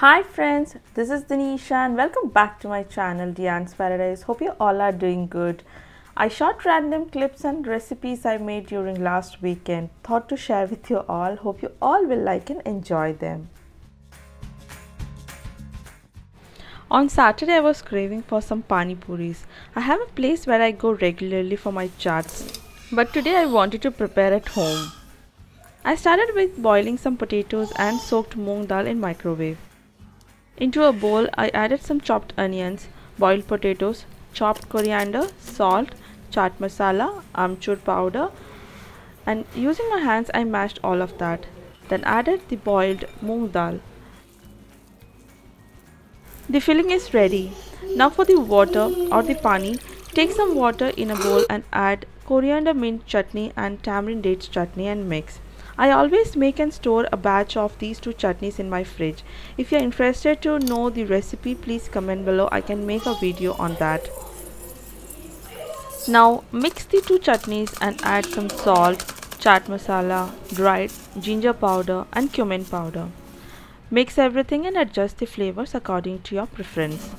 Hi friends, this is Danisha and welcome back to my channel Diane's Paradise. Hope you all are doing good. I shot random clips and recipes I made during last weekend. Thought to share with you all. Hope you all will like and enjoy them. On Saturday I was craving for some pani puris. I have a place where I go regularly for my chats. But today I wanted to prepare at home. I started with boiling some potatoes and soaked moong dal in microwave. Into a bowl, I added some chopped onions, boiled potatoes, chopped coriander, salt, chaat masala, amchur powder, and using my hands I mashed all of that. Then added the boiled moong dal. The filling is ready. Now for the water or the pani, take some water in a bowl and add coriander mint chutney and tamarind dates chutney and mix. I always make and store a batch of these two chutneys in my fridge. If you are interested to know the recipe, please comment below. I can make a video on that. Now mix the two chutneys and add some salt, chaat masala, dried ginger powder and cumin powder. Mix everything and adjust the flavors according to your preference.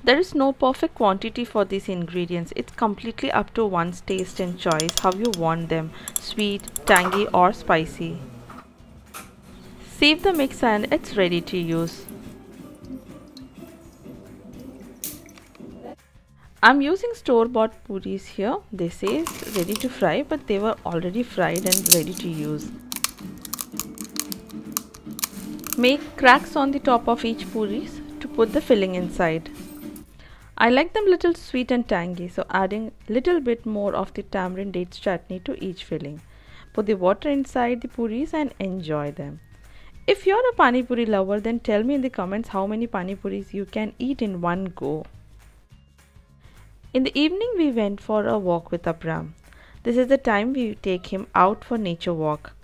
There is no perfect quantity for these ingredients. It's completely up to one's taste and choice how you want them, sweet, tangy or spicy. Sieve the mix and it's ready to use. I'm using store-bought puris here. They say it's ready to fry, but they were already fried and ready to use. Make cracks on the top of each puris to put the filling inside. I like them little sweet and tangy, so adding little bit more of the tamarind dates chutney to each filling. Put the water inside the puris and enjoy them. If you're a pani puri lover, then tell me in the comments how many pani puris you can eat in one go. In the evening we went for a walk with Abram. This is the time we take him out for nature walk.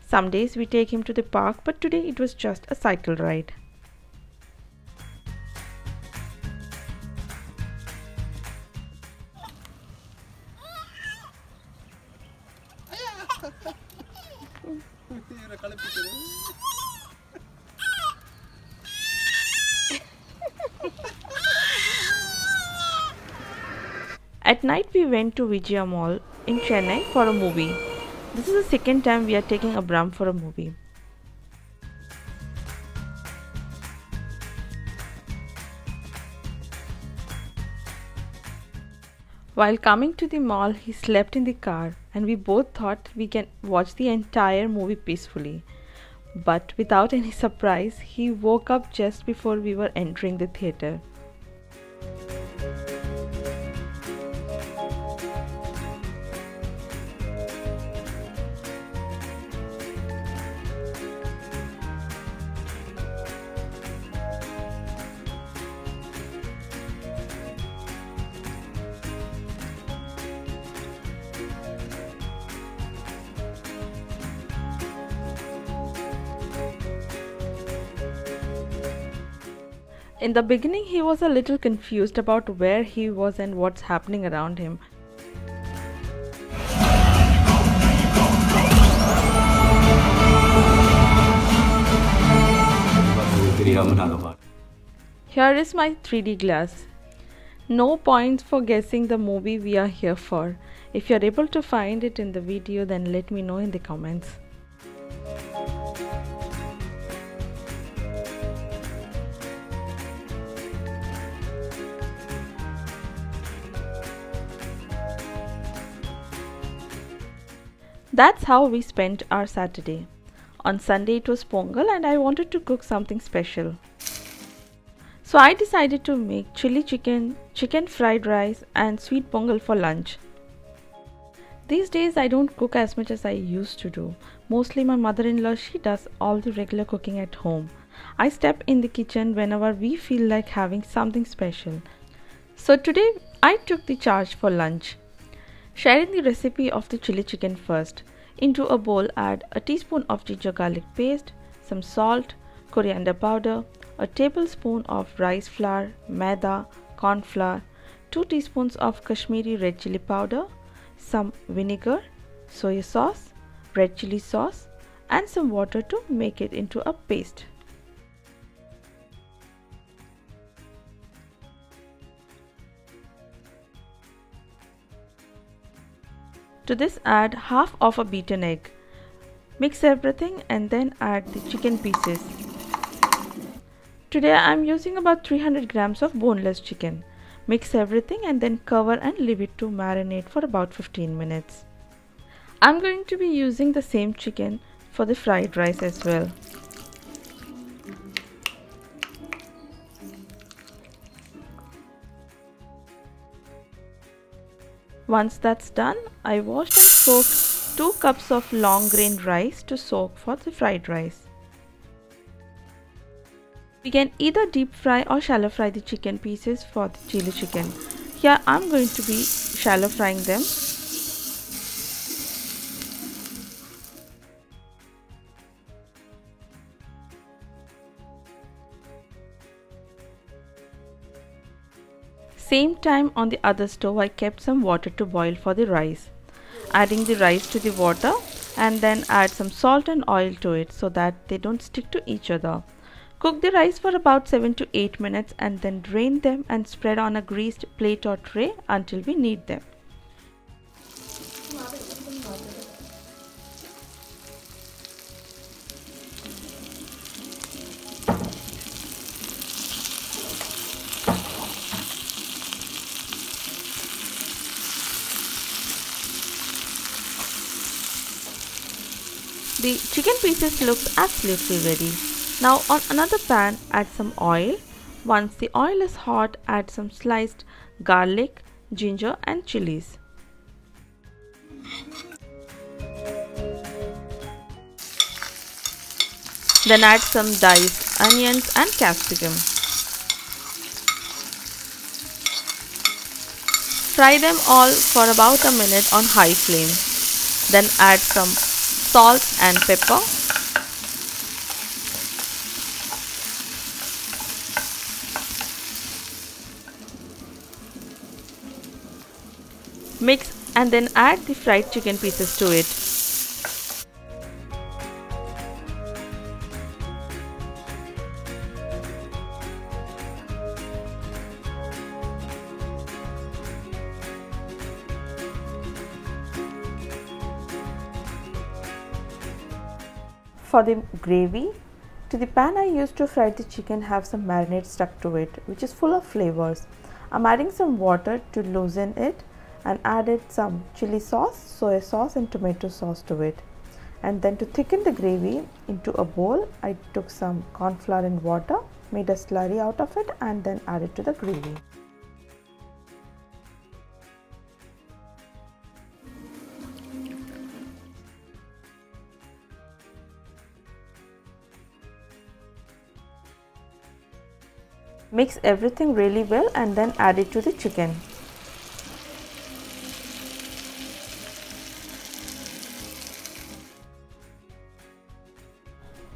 Some days we take him to the park, but today it was just a cycle ride. At night we went to Vijaya Mall in Chennai for a movie. This is the second time we are taking Abram for a movie. While coming to the mall, he slept in the car and we both thought we can watch the entire movie peacefully. But without any surprise, he woke up just before we were entering the theatre. In the beginning, he was a little confused about where he was and what's happening around him. Here is my 3D glass. No points for guessing the movie we are here for. If you are able to find it in the video, then let me know in the comments. That's how we spent our Saturday. On Sunday it was Pongal and I wanted to cook something special. So I decided to make chili chicken, chicken fried rice and sweet pongal for lunch. These days I don't cook as much as I used to do. Mostly my mother-in-law, she does all the regular cooking at home. I step in the kitchen whenever we feel like having something special. So today I took the charge for lunch. Sharing the recipe of the chili chicken first. Into a bowl add a teaspoon of ginger garlic paste, some salt, coriander powder, a tablespoon of rice flour, maida, corn flour, 2 teaspoons of Kashmiri red chili powder, some vinegar, soy sauce, red chili sauce and some water to make it into a paste. To this add half of a beaten egg. Mix everything and then add the chicken pieces. Today I am using about 300 grams of boneless chicken. Mix everything and then cover and leave it to marinate for about 15 minutes. I am going to be using the same chicken for the fried rice as well. Once that's done, I washed and soaked 2 cups of long grain rice to soak for the fried rice. We can either deep fry or shallow fry the chicken pieces for the chili chicken. Here I'm going to be shallow frying them. Same time on the other stove I kept some water to boil for the rice. Adding the rice to the water and then add some salt and oil to it so that they don't stick to each other. Cook the rice for about 7 to 8 minutes and then drain them and spread on a greased plate or tray until we need them. The chicken pieces looks absolutely ready. Now on another pan add some oil. Once the oil is hot, add some sliced garlic, ginger and chilies. Then add some diced onions and capsicum. Fry them all for about a minute on high flame. Then add some salt and pepper. Mix and then add the fried chicken pieces to it. For the gravy, to the pan I used to fry the chicken have some marinade stuck to it, which is full of flavors. I'm adding some water to loosen it and added some chili sauce, soy sauce and tomato sauce to it. And then to thicken the gravy into a bowl, I took some corn flour and water, made a slurry out of it and then added to the gravy. Mix everything really well and then add it to the chicken.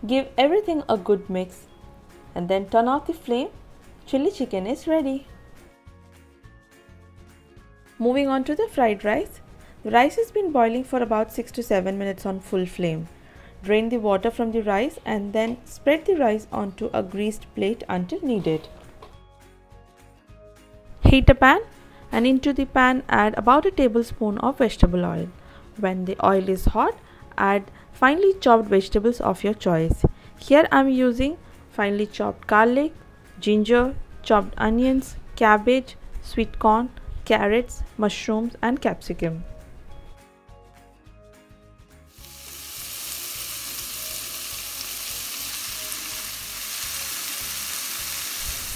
Give everything a good mix and then turn off the flame. Chili chicken is ready. Moving on to the fried rice. The rice has been boiling for about 6 to 7 minutes on full flame. Drain the water from the rice and then spread the rice onto a greased plate until needed. Heat a pan and into the pan add about a tablespoon of vegetable oil. When the oil is hot, add finely chopped vegetables of your choice. Here I am using finely chopped garlic, ginger, chopped onions, cabbage, sweet corn, carrots, mushrooms and capsicum.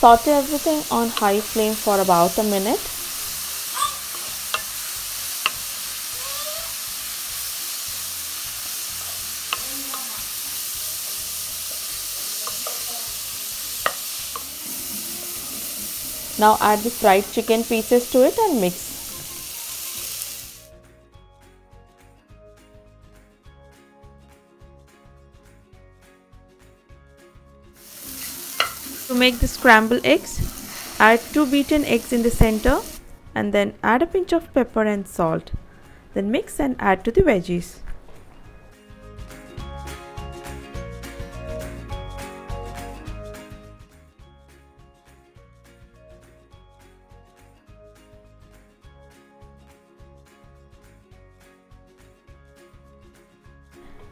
Saute everything on high flame for about a minute. Now add the fried chicken pieces to it and mix. To make the scrambled eggs, add 2 beaten eggs in the center and then add a pinch of pepper and salt. Then mix and add to the veggies.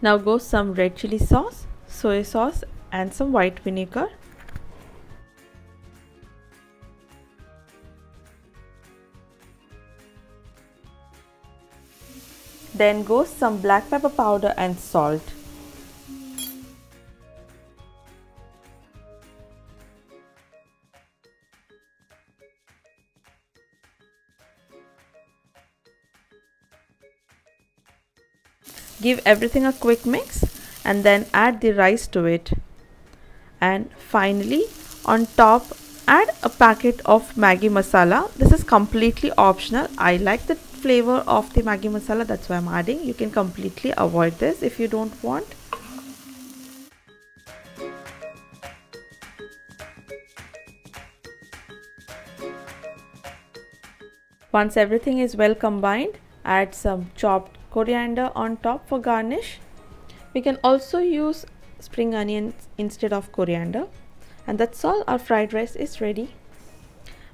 Now goes some red chili sauce, soy sauce and some white vinegar. Then goes some black pepper powder and salt. Give everything a quick mix and then add the rice to it. And finally, on top, add a packet of Maggi masala. This is completely optional. I like the flavor of the Maggi masala, that's why I'm adding. You can completely avoid this if you don't want. Once everything is well combined, add some chopped coriander on top for garnish. We can also use spring onions instead of coriander. And that's all, our fried rice is ready.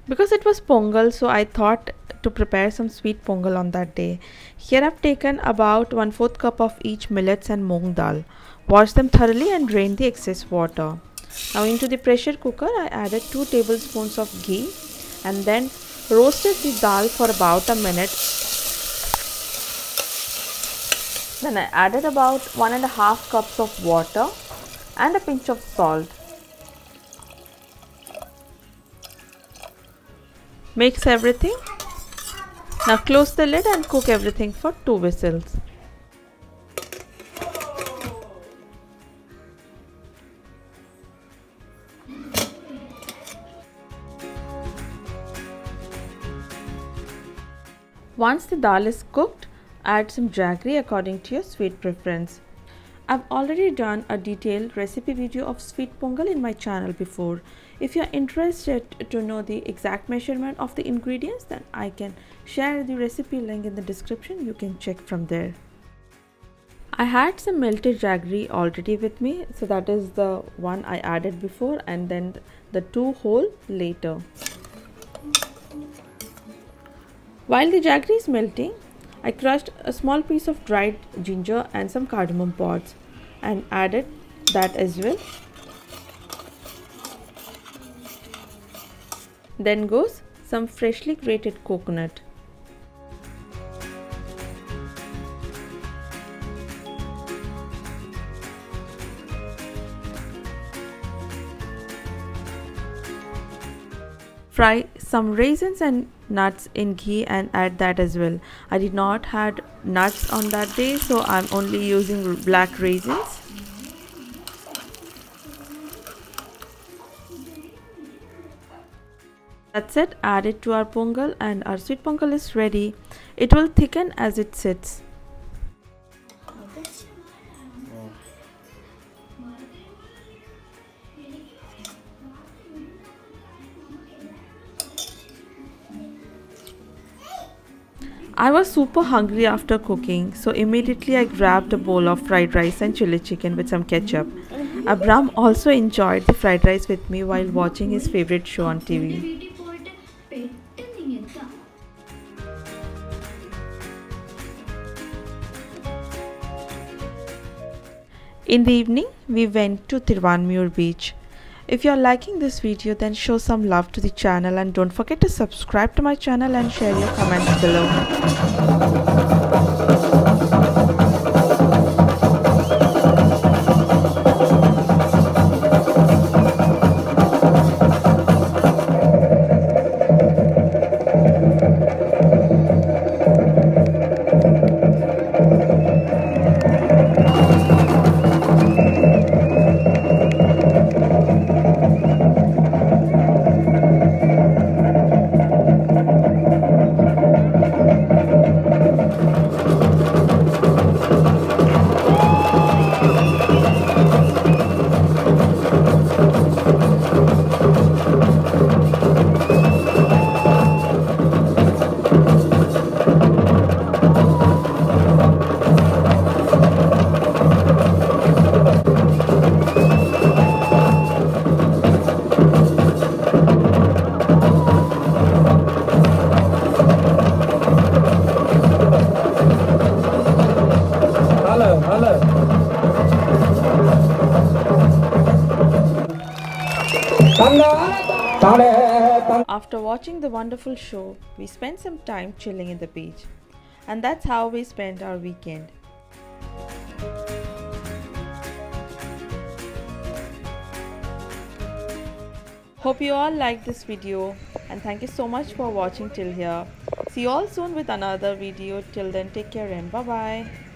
Because it was Pongal, so I thought to prepare some sweet Pongal on that day. Here I've taken about 1/4 cup of each millets and moong dal. Wash them thoroughly and drain the excess water. Now into the pressure cooker I added 2 tablespoons of ghee and then roasted the dal for about a minute. Then I added about 1.5 cups of water and a pinch of salt. Mix everything. Now close the lid and cook everything for 2 whistles. Once the dal is cooked, add some jaggery according to your sweet preference. I've already done a detailed recipe video of sweet Pongal in my channel before. If you're interested to know the exact measurement of the ingredients, then I can share the recipe link in the description. You can check from there. I had some melted jaggery already with me, so that is the one I added before and then the 2 whole later. While the jaggery is melting, I crushed a small piece of dried ginger and some cardamom pods and added that as well. Then goes some freshly grated coconut. Fry some raisins and nuts in ghee and add that as well. I did not had nuts on that day, so I'm only using black raisins. That's it, add it to our Pongal and our sweet Pongal is ready. It will thicken as it sits. I was super hungry after cooking, so immediately I grabbed a bowl of fried rice and chili chicken with some ketchup. Abram also enjoyed the fried rice with me while watching his favorite show on TV. In the evening, we went to Thiruvanmiyur beach. If you are liking this video, then show some love to the channel and don't forget to subscribe to my channel and share your comments below. After watching the wonderful show, we spent some time chilling in the beach. And that's how we spent our weekend. Hope you all liked this video, and thank you so much for watching till here. See you all soon with another video. Till then, take care and bye bye.